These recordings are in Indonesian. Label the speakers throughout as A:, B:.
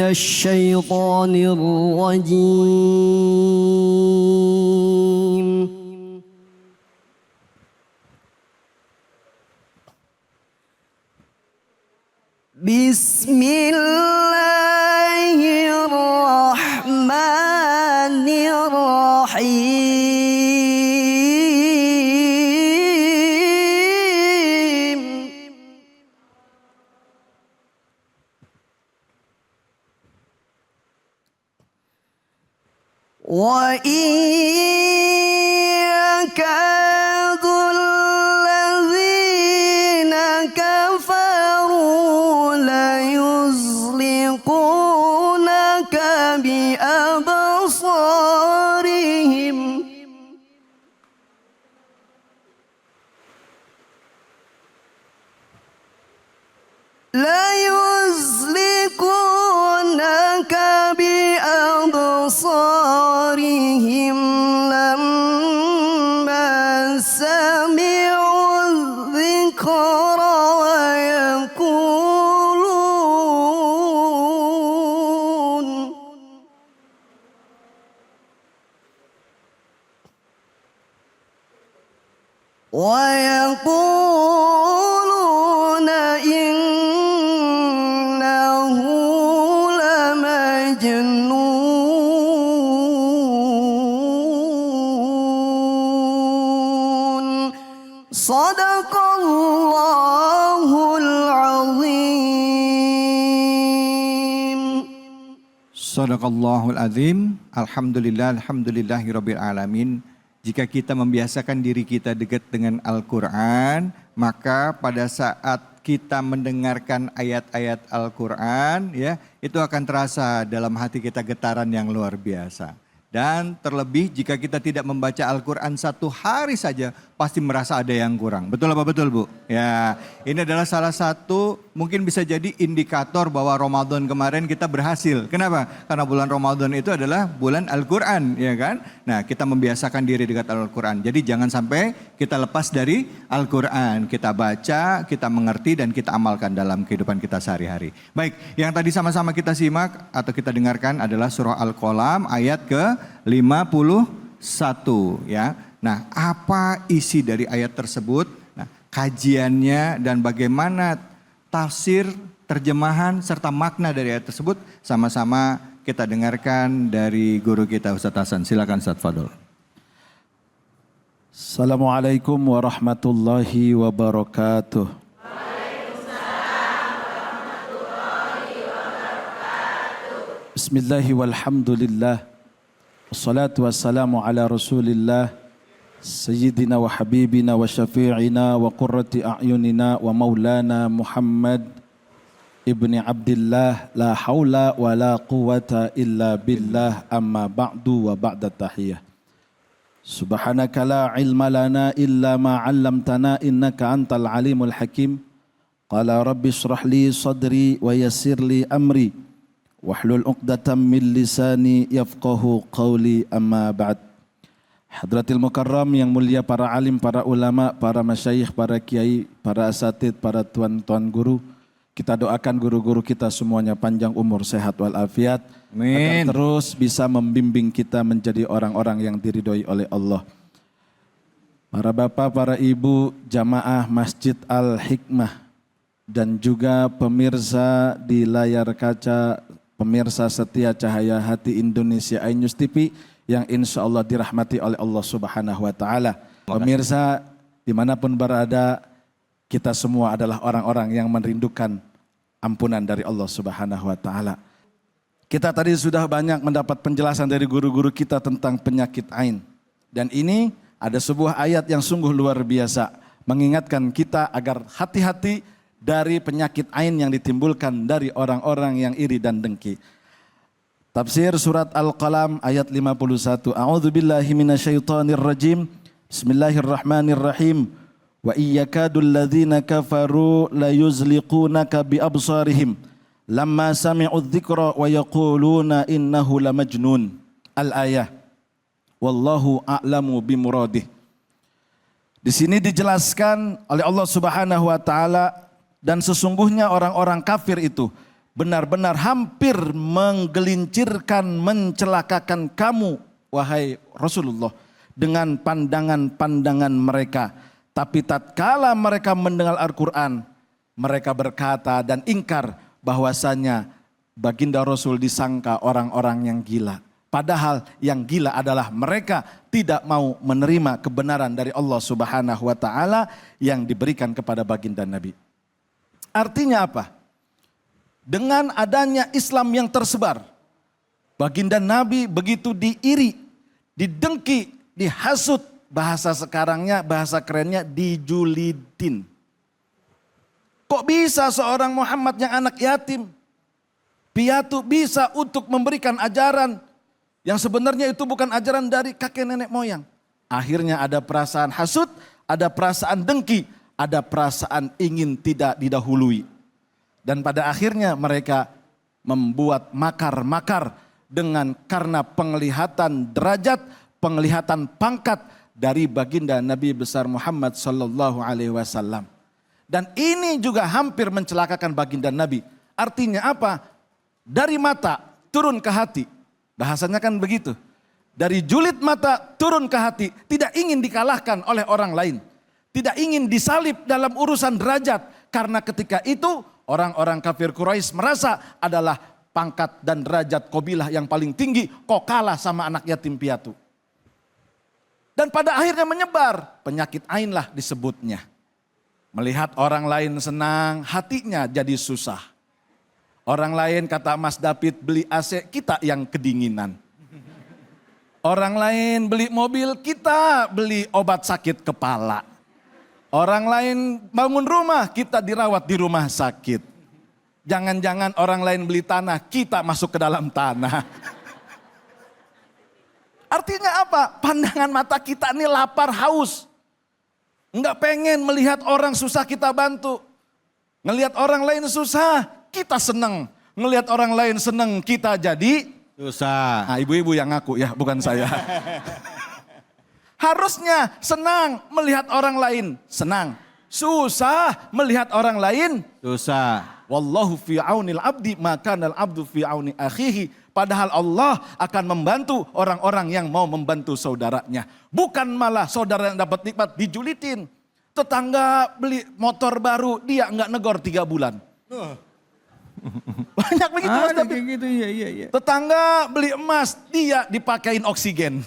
A: الشيطان الرجيم بسم الله الرحمن الرحيم وإن يكاد الذين كفروا ليزلقونك بأبصارهم لما سمعوا الذكر ويقولون إنه لمجنون صدق الله العظيم.
B: Sadaqallahul azim. Alhamdulillahirabbil alamin. Jika kita membiasakan diri kita dekat dengan Al-Quran, maka pada saat kita mendengarkan ayat-ayat Al-Quran, ya, itu akan terasa dalam hati kita getaran yang luar biasa. Dan terlebih jika kita tidak membaca Al-Quran satu hari saja, pasti merasa ada yang kurang. Betul apa betul, Bu? Ya, ini adalah salah satu mungkin bisa jadi indikator bahwa Ramadan kemarin kita berhasil. Kenapa? Karena bulan Ramadan itu adalah bulan Al-Quran, ya kan? Nah, kita membiasakan diri dekat Al-Quran. Jadi jangan sampai kita lepas dari Al-Quran. Kita baca, kita mengerti, dan kita amalkan dalam kehidupan kita sehari-hari. Baik, yang tadi sama-sama kita simak atau kita dengarkan adalah surah Al-Qalam ayat ke-51, ya. Nah, apa isi dari ayat tersebut? Nah, kajiannya dan bagaimana tafsir, terjemahan, serta makna dari ayat tersebut sama-sama kita dengarkan dari guru kita Ustaz Hasan. Silakan Ustaz Fadol.
C: Assalamualaikum warahmatullahi wabarakatuh. Bismillahi walhamdulillah. Wassalatu wassalamu ala rasulillah. Sayyidina wa habibina wa syafi'ina wa qurrati a'yunina wa maulana Muhammad ibni Abdillah la hawla wa la quwata illa billah amma ba'du wa ba'da tahiyah. Subhanaka la ilma lana illa ma 'allamtana innaka antal alimul hakim. Qala rabbi shrah li sadri wa yassir li amri wahlul 'uqdatam min lisani yafqahu qawli amma ba'd. Hadratil Mukarram yang mulia, para alim, para ulama, para masyayikh, para kiai, para asatid, para tuan-tuan guru. Kita doakan guru-guru kita semuanya panjang umur, sehat walafiat. Amin. Agar terus bisa membimbing kita menjadi orang-orang yang diridhoi oleh Allah. Para bapak, para ibu, jamaah Masjid Al-Hikmah, dan juga pemirsa di layar kaca, pemirsa setia Cahaya Hati Indonesia iNews TV, yang insya Allah dirahmati oleh Allah Subhanahu wa Ta'ala. Pemirsa dimanapun berada, kita semua adalah orang-orang yang merindukan ampunan dari Allah Subhanahu wa Ta'ala. Kita tadi sudah banyak mendapat penjelasan dari guru-guru kita tentang penyakit ain. Dan ini ada sebuah ayat yang sungguh luar biasa, mengingatkan kita agar hati-hati dari penyakit ain yang ditimbulkan dari orang-orang yang iri dan dengki. Tafsir surat Al-Qalam ayat 51. A'udzubillahi minasyaitonir rajim. Bismillahirrahmanirrahim. Wa iyyakadul ladzina kafaru la yuzliqunaka bi absarihim lamma sami'u dzikra wa yaquluna innahu lamajnun. Al-ayah. Wallahu a'lamu bimuradih. Di sini dijelaskan oleh Allah Subhanahu wa Ta'ala, dan sesungguhnya orang-orang kafir itu benar-benar hampir menggelincirkan, mencelakakan kamu, wahai Rasulullah, dengan pandangan-pandangan mereka. Tapi tatkala mereka mendengar Al-Quran, mereka berkata dan ingkar bahwasanya baginda Rasul disangka orang-orang yang gila. Padahal yang gila adalah mereka tidak mau menerima kebenaran dari Allah Subhanahu wa taala yang diberikan kepada baginda Nabi. Artinya apa? Dengan adanya Islam yang tersebar, baginda Nabi begitu diiri, didengki, dihasut, bahasa sekarangnya, bahasa kerennya dijulitin. Kok bisa seorang Muhammad yang anak yatim, piatu bisa untuk memberikan ajaran yang sebenarnya itu bukan ajaran dari kakek nenek moyang. Akhirnya ada perasaan hasut, ada perasaan dengki, ada perasaan ingin tidak didahului. Dan pada akhirnya mereka membuat makar-makar karena penglihatan derajat, penglihatan pangkat dari baginda Nabi besar Muhammad sallallahu alaihi wasallam. Dan ini juga hampir mencelakakan baginda Nabi. Artinya apa? Dari mata turun ke hati. Bahasanya kan begitu. Dari julid mata turun ke hati. Tidak ingin dikalahkan oleh orang lain. Tidak ingin disalib dalam urusan derajat. Karena ketika itu orang-orang kafir Quraisy merasa adalah pangkat dan derajat kabilah yang paling tinggi. Kok kalah sama anak yatim piatu. Dan pada akhirnya menyebar. Penyakit ain lah disebutnya. Melihat orang lain senang, hatinya jadi susah. Orang lain kata Mas David beli AC, kita yang kedinginan. Orang lain beli mobil, kita beli obat sakit kepala. Orang lain bangun rumah, kita dirawat di rumah sakit. Jangan-jangan orang lain beli tanah, kita masuk ke dalam tanah. Artinya apa? Pandangan mata kita ini lapar, haus. Enggak pengen melihat orang susah kita bantu. Ngelihat orang lain susah. Kita senang, ngelihat orang lain senang, kita jadi
B: susah.
C: Nah, ibu-ibu yang ngaku ya, bukan saya. Harusnya senang melihat orang lain senang, susah melihat orang lain
B: Susah.
C: Wallahu fi aunil abdi maka al abdu fi auni akhihi. Padahal Allah akan membantu orang-orang yang mau membantu saudaranya. Bukan malah saudara yang dapat nikmat dijulitin. Tetangga beli motor baru, dia enggak negor 3 bulan. Banyak begitu Mas David.
B: Kayak gitu, iya.
C: Tetangga beli emas, dia dipakein oksigen.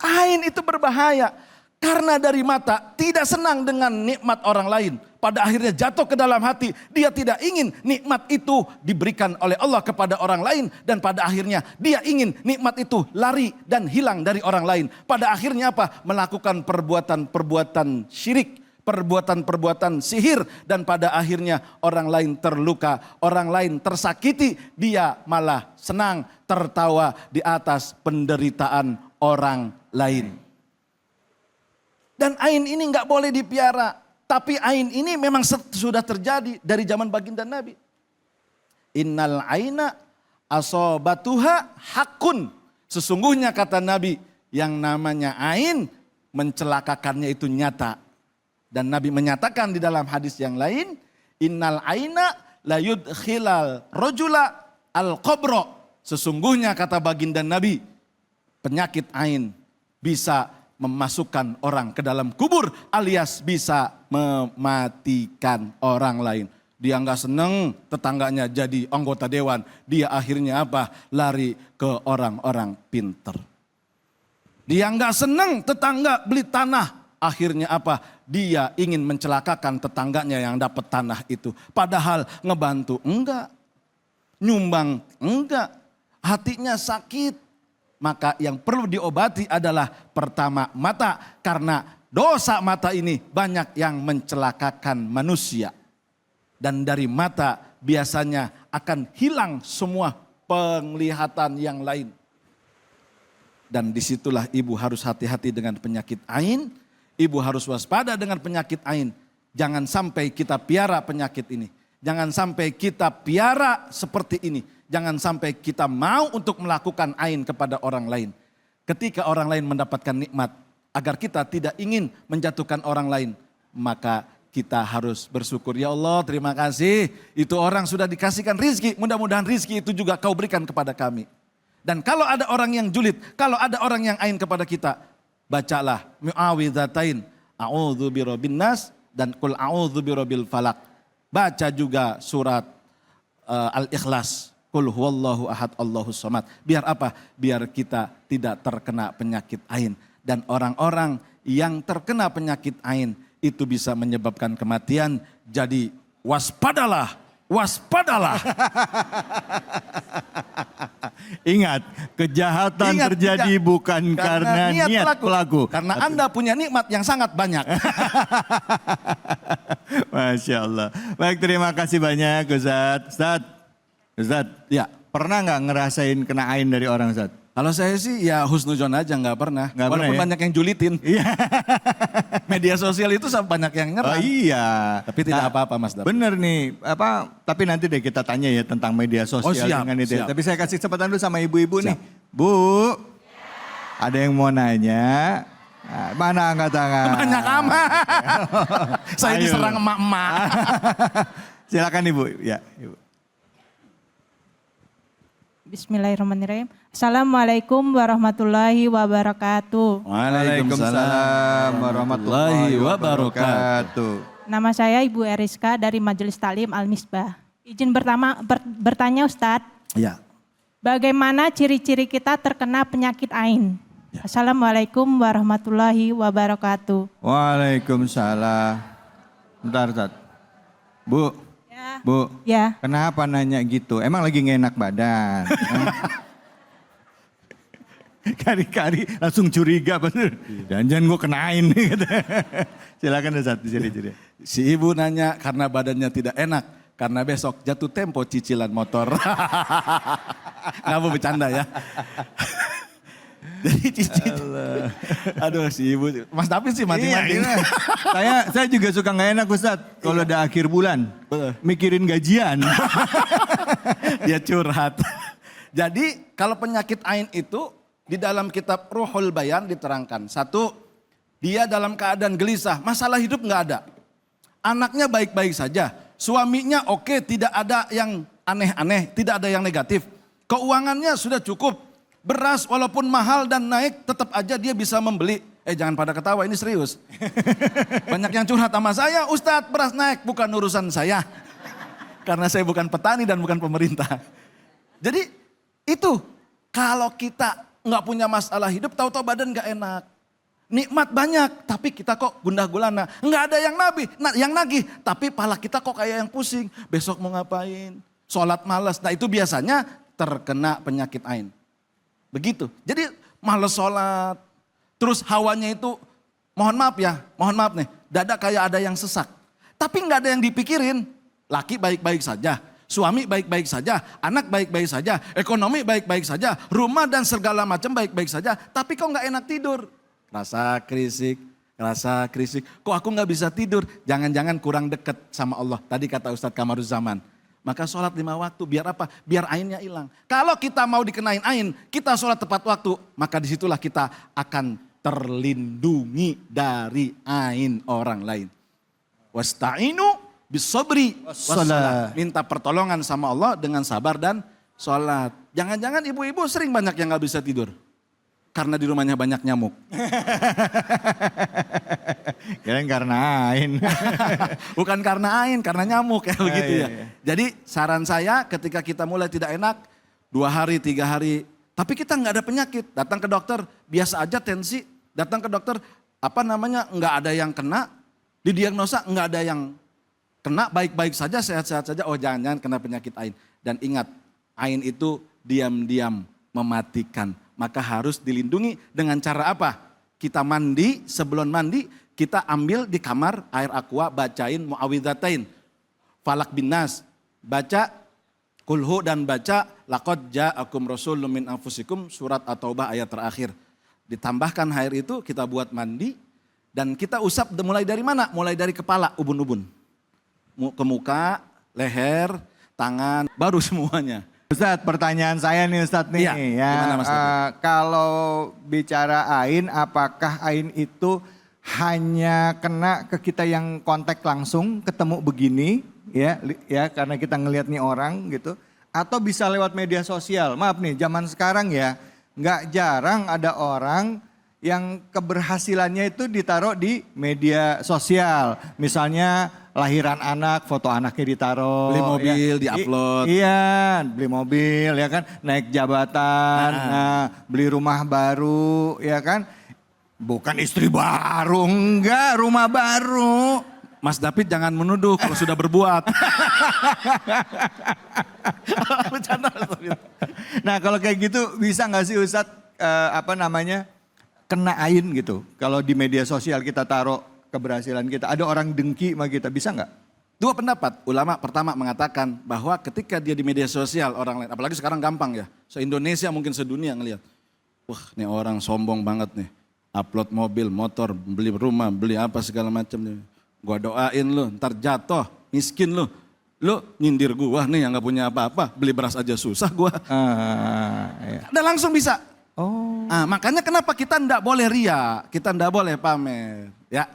C: Ain itu berbahaya. Karena dari mata tidak senang dengan nikmat orang lain. Pada akhirnya jatuh ke dalam hati. Dia tidak ingin nikmat itu diberikan oleh Allah kepada orang lain. Dan pada akhirnya dia ingin nikmat itu lari dan hilang dari orang lain. Pada akhirnya apa? Melakukan perbuatan-perbuatan syirik. Perbuatan-perbuatan sihir. Dan pada akhirnya orang lain terluka. Orang lain tersakiti. Dia malah senang tertawa di atas penderitaan orang lain. Dan ain ini nggak boleh dipiara. Tapi ain ini memang sudah terjadi dari zaman baginda Nabi. Innal aina asobatuha hakun. Sesungguhnya kata Nabi yang namanya ain mencelakakannya itu nyata. Dan Nabi menyatakan di dalam hadis yang lain. Innal aina la yudkhilal rojula al qabro. Sesungguhnya kata baginda Nabi. Penyakit ain bisa memasukkan orang ke dalam kubur alias bisa mematikan orang lain. Dia nggak seneng tetangganya jadi anggota dewan. Dia akhirnya apa? Lari ke orang-orang pinter. Dia nggak seneng tetangga beli tanah. Akhirnya apa? Dia ingin mencelakakan tetangganya yang dapat tanah itu. Padahal ngebantu enggak. Nyumbang enggak. Hatinya sakit. Maka yang perlu diobati adalah pertama mata. Karena dosa mata ini banyak yang mencelakakan manusia. Dan dari mata biasanya akan hilang semua penglihatan yang lain. Dan disitulah ibu harus hati-hati dengan penyakit ain. Ibu harus waspada dengan penyakit ain. Jangan sampai kita piara penyakit ini. Jangan sampai kita piara seperti ini. Jangan sampai kita mau untuk melakukan ain kepada orang lain. Ketika orang lain mendapatkan nikmat, agar kita tidak ingin menjatuhkan orang lain, maka kita harus bersyukur. Ya Allah, terima kasih. Itu orang sudah dikasihkan rizki. Mudah-mudahan rizki itu juga kau berikan kepada kami. Dan kalau ada orang yang julid, kalau ada orang yang ain kepada kita, bacalah mu'awidzatain. A'udzu birabbin nas dan qul a'udzu birabbil falaq. Baca juga surat Al-Ikhlas. Qul huwallahu ahad Allahus samad. Biar apa? Biar kita tidak terkena penyakit ain. Dan orang-orang yang terkena penyakit ain itu bisa menyebabkan kematian. Jadi waspadalah, waspadalah.
B: Ingat, kejahatan terjadi bukan karena niat pelaku.
C: Karena Anda punya nikmat yang sangat banyak.
B: Masya Allah. Baik, terima kasih banyak Ustadz. Ustadz, ya, pernah nggak ngerasain kena ain dari orang Ustadz?
C: Kalau saya sih ya husnuzon aja, nggak pernah. Walaupun
B: ya?
C: banyak yang julitin.
B: Iya.
C: Media sosial itu banyak yang nyerang.
B: Oh iya.
C: Tapi tidak apa-apa Mas David.
B: Bener nih, tapi nanti deh kita tanya ya tentang media sosial
C: siap,
B: dengan itu.
C: siap.
B: Tapi saya kasih kesempatan dulu sama ibu-ibu nih. Bu, ada yang mau nanya? Nah, mana angkat tangan?
C: Banyak amat. Saya
B: Ayo.
C: diserang emak-emak.
B: Silakan Ibu. Ya, Ibu.
D: Bismillahirrahmanirrahim. Assalamualaikum warahmatullahi wabarakatuh.
B: Waalaikumsalam warahmatullahi wabarakatuh.
D: Nama saya Ibu Eriska dari Majelis Taklim Al-Misbah. Izin bertanya Ustadz,
C: Ya.
D: bagaimana ciri-ciri kita terkena penyakit ain? Assalamualaikum warahmatullahi wabarakatuh.
B: Waalaikumsalam. Bentar, Ustaz. Bu,
D: Ya.
B: Bu,
D: Ya.
B: kenapa nanya gitu? Emang lagi nggak enak badan? Kari-kari langsung curiga bener. Jangan gue kenain. Silakan Ustaz, ciri-ciri.
C: Si ibu nanya karena badannya tidak enak. Karena besok jatuh tempo cicilan motor. Nggak mau bercanda ya. Jadi cicit. Aduh si ibu. Mas David sih mati-mati.
B: Iya. Saya juga suka nggak enak Ustaz. Kalau udah akhir bulan.
C: Betul.
B: Mikirin gajian.
C: Dia curhat. Jadi kalau penyakit ain itu di dalam kitab Ruhul Bayan diterangkan. Satu, dia dalam keadaan gelisah. Masalah hidup nggak ada. Anaknya baik-baik saja. Suaminya oke, tidak ada yang aneh-aneh. Tidak ada yang negatif. Keuangannya sudah cukup. Beras walaupun mahal dan naik tetap aja dia bisa membeli. Jangan pada ketawa, ini serius. Banyak yang curhat sama saya, Ustadz beras naik bukan urusan saya. Karena saya bukan petani dan bukan pemerintah. Jadi itu kalau kita nggak punya masalah hidup, tahu-tahu badan nggak enak. Nikmat banyak, tapi kita kok gundah gulana. Nggak ada yang nagih, tapi pala kita kok kayak yang pusing. Besok mau ngapain? Sholat malas. Nah itu biasanya terkena penyakit ain. Begitu. Jadi malas sholat. Terus hawanya itu, mohon maaf nih, dada kayak ada yang sesak. Tapi nggak ada yang dipikirin. Laki baik-baik saja, suami baik-baik saja, anak baik-baik saja, ekonomi baik-baik saja, rumah dan segala macam baik-baik saja. Tapi kok nggak enak tidur? Rasa krisik. Kok aku nggak bisa tidur? Jangan-jangan kurang dekat sama Allah. Tadi kata Ustadz Kamaruzzaman. Maka sholat 5 waktu, biar apa? Biar ainnya hilang. Kalau kita mau dikenain ain, kita sholat tepat waktu, maka disitulah kita akan terlindungi dari ain orang lain. Wasta'inu bisobri wassalah. Minta pertolongan sama Allah dengan sabar dan sholat. Jangan-jangan ibu-ibu sering banyak yang gak bisa tidur. Karena di rumahnya banyak nyamuk.
B: Kirain karena ain.
C: Bukan karena ain, karena nyamuk ya begitu ya. Jadi saran saya ketika kita mulai tidak enak, 2 hari, 3 hari, tapi kita nggak ada penyakit, datang ke dokter, biasa aja tensi, datang ke dokter, nggak ada yang kena, didiagnosa nggak ada yang kena, baik-baik saja, sehat-sehat saja, oh jangan-jangan kena penyakit ain. Dan ingat, ain itu diam-diam mematikan. Maka harus dilindungi dengan cara apa? Kita mandi, sebelum mandi kita ambil di kamar air aqua, bacain muawwidzatain. Falak bin Nas, baca kulhu dan baca laqad ja'akum rasulun min anfusikum surat At-Taubah ayat terakhir. Ditambahkan air itu kita buat mandi dan kita usap mulai dari mana? Mulai dari kepala, ubun-ubun. Ke muka, leher, tangan, baru semuanya.
B: Ustadz, pertanyaan saya nih Ustadz nih.
C: Iya,
B: ya,
C: gimana, Mas David?
B: kalau bicara ain, apakah ain itu hanya kena ke kita yang kontak langsung, ketemu begini, ya karena kita ngelihat nih orang gitu. Atau bisa lewat media sosial. Maaf nih, zaman sekarang ya, nggak jarang ada orang yang keberhasilannya itu ditaruh di media sosial. Misalnya lahiran anak, foto anaknya ditaruh.
C: Beli mobil,
B: ya.
C: di-upload.
B: Iya, beli mobil ya kan, naik jabatan, beli rumah baru ya kan. Bukan istri baru, enggak, rumah baru.
C: Mas David jangan menuduh kalau sudah berbuat.
B: Nah kalau kayak gitu bisa nggak sih Ustadz kena ain gitu. Kalau di media sosial kita taruh keberhasilan kita, ada orang dengki sama kita, bisa nggak?
C: Dua pendapat. Ulama pertama mengatakan bahwa ketika dia di media sosial orang lain, apalagi sekarang gampang ya, se-Indonesia mungkin sedunia ngelihat. Wah ini orang sombong banget nih, upload mobil, motor, beli rumah, beli apa segala macam. Gua doain lu, ntar jatuh, miskin lu. Lu nyindir gua nih yang gak punya apa-apa, beli beras aja susah gua.
B: Iya.
C: Udah langsung bisa.
B: Oh.
C: Nah, makanya kenapa kita ndak boleh ria, kita ndak boleh pamer, ya.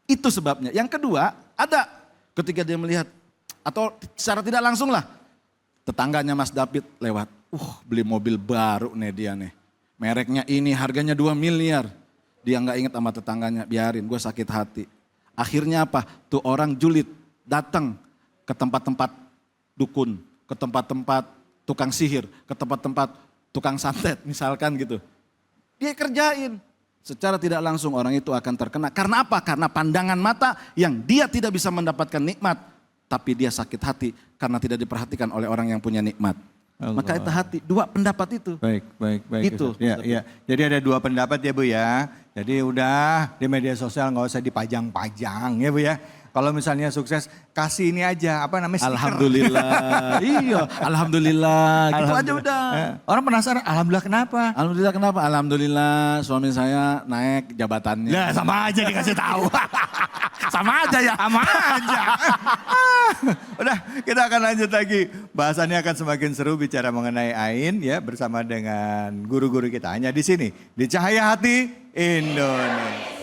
C: Itu sebabnya. Yang kedua, ada ketika dia melihat atau secara tidak langsung lah, tetangganya Mas David lewat, beli mobil baru nih dia nih. Mereknya ini harganya 2 miliar. Dia nggak inget sama tetangganya, biarin gue sakit hati. Akhirnya apa? Tuh orang julid datang ke tempat-tempat dukun, ke tempat-tempat tukang sihir, ke tempat-tempat tukang santet misalkan gitu. Dia kerjain. Secara tidak langsung orang itu akan terkena. Karena apa? Karena pandangan mata yang dia tidak bisa mendapatkan nikmat. Tapi dia sakit hati karena tidak diperhatikan oleh orang yang punya nikmat.
B: Allah.
C: Maka itu hati, dua pendapat itu.
B: Baik.
C: Gitu.
B: Ya. Jadi ada dua pendapat ya Bu ya. Jadi udah di media sosial nggak usah dipajang-pajang ya Bu ya. Kalau misalnya sukses, kasih ini aja, apa namanya, stiker.
C: Alhamdulillah, iya, alhamdulillah, gitu aja udah.
B: Orang penasaran, alhamdulillah kenapa?
C: Alhamdulillah kenapa? Alhamdulillah suami saya naik jabatannya.
B: Nah sama aja dikasih tahu.
C: Sama aja ya.
B: Sama aja. Udah kita akan lanjut lagi. Bahasannya akan semakin seru bicara mengenai Ain ya bersama dengan guru-guru kita. Hanya di sini, di Cahaya Hati Indonesia.